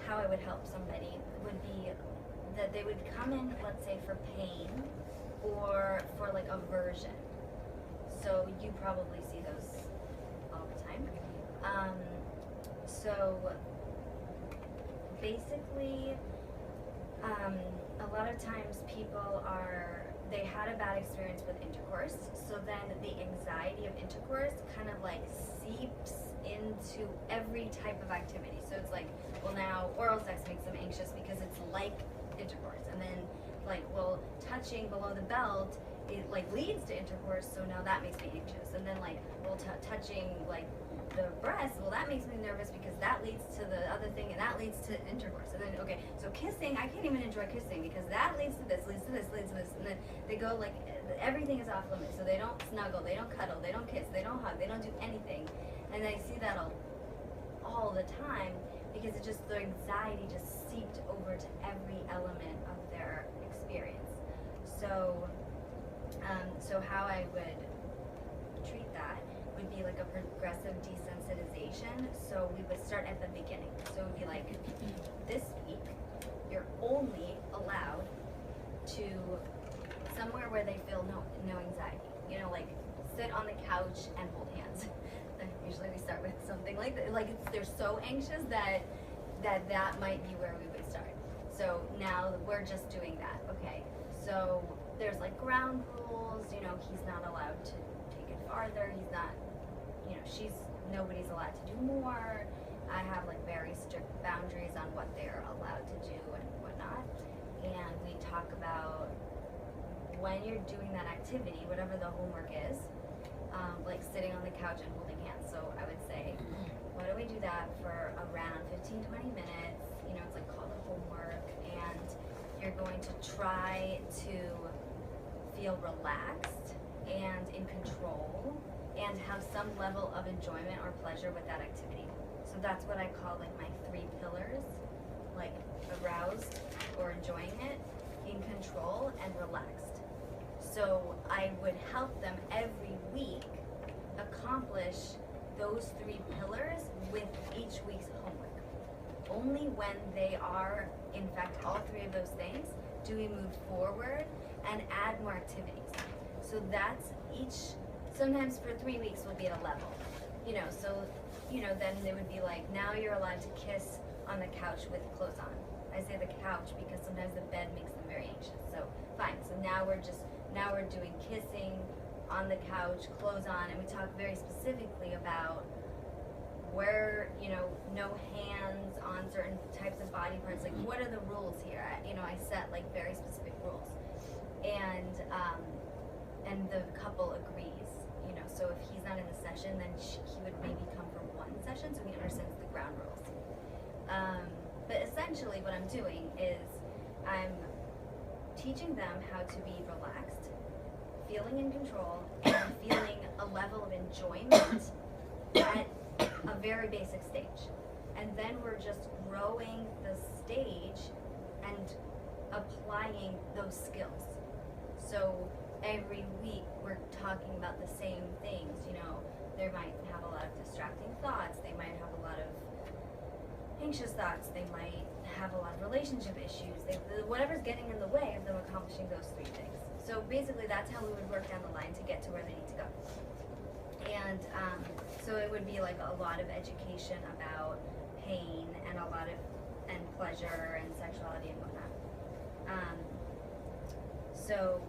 how I would help somebody would be that they would come in, let's say, for pain or for like aversion. So you probably see those all the time. So basically, a lot of times people they had a bad experience with intercourse, so then the anxiety of intercourse kind of like seeps into every type of activity. So it's like, well, now oral sex makes them anxious because it's like intercourse, and then like, well, touching below the belt, it like leads to intercourse, so now that makes me anxious. And then like, well, touching like the breast, well, that makes me nervous because that leads to the other thing, and that leads to intercourse. And then, okay, so kissing, I can't even enjoy kissing because that leads to this, leads to this, leads to this. And then they go like, everything is off limits. So they don't snuggle, they don't cuddle, they don't kiss, they don't hug, they don't do anything. And I see that all the time because it just, their anxiety just seeped over to every element of their experience. So, so how I would treat that would be like a progressive desensitization. So we would start at the beginning. So it would be like, this week, you're only allowed to somewhere where they feel no anxiety. You know, like sit on the couch and hold hands. Usually we start with something like that. Like they're so anxious that might be where we would start. So now we're just doing that. Okay. So there's like ground rules. You know, he's not allowed to take it farther. He's not. You know, nobody's allowed to do more. I have like very strict boundaries on what they're allowed to do and whatnot. And we talk about when you're doing that activity, whatever the homework is, like sitting on the couch and holding hands. So I would say, why don't we do that for around 15, 20 minutes? You know, it's like called the homework, and you're going to try to feel relaxed and in control and have some level of enjoyment or pleasure with that activity. So that's what I call like my 3 pillars, like aroused or enjoying it, in control, and relaxed. So I would help them every week accomplish those 3 pillars with each week's homework. Only when they are, in fact, all 3 of those things, do we move forward and add more activities. So that's sometimes for 3 weeks we'll be at a level. You know, so, you know, then they would be like, now you're allowed to kiss on the couch with clothes on. I say the couch because sometimes the bed makes them very anxious. So fine, so now we're doing kissing on the couch, clothes on, and we talk very specifically about where, you know, no hands on certain types of body parts. Like, what are the rules here? I set like very specific rules, and the couple agrees. You know, so if he's not in the session, then he would maybe come for one session, so he understands the ground rules. But essentially, what I'm doing is I'm teaching them how to be relaxed, feeling in control, and feeling a level of enjoyment at a very basic stage. And then we're just growing the stage and applying those skills. So every week we're talking about the same things. You know, they might have a lot of distracting thoughts, they might have a lot of anxious thoughts, they might have a lot of relationship issues, whatever's getting in the way of them accomplishing those 3 things. So basically that's how we would work down the line to get to where they need to go. And so it would be like a lot of education about pain and pleasure and sexuality and whatnot. So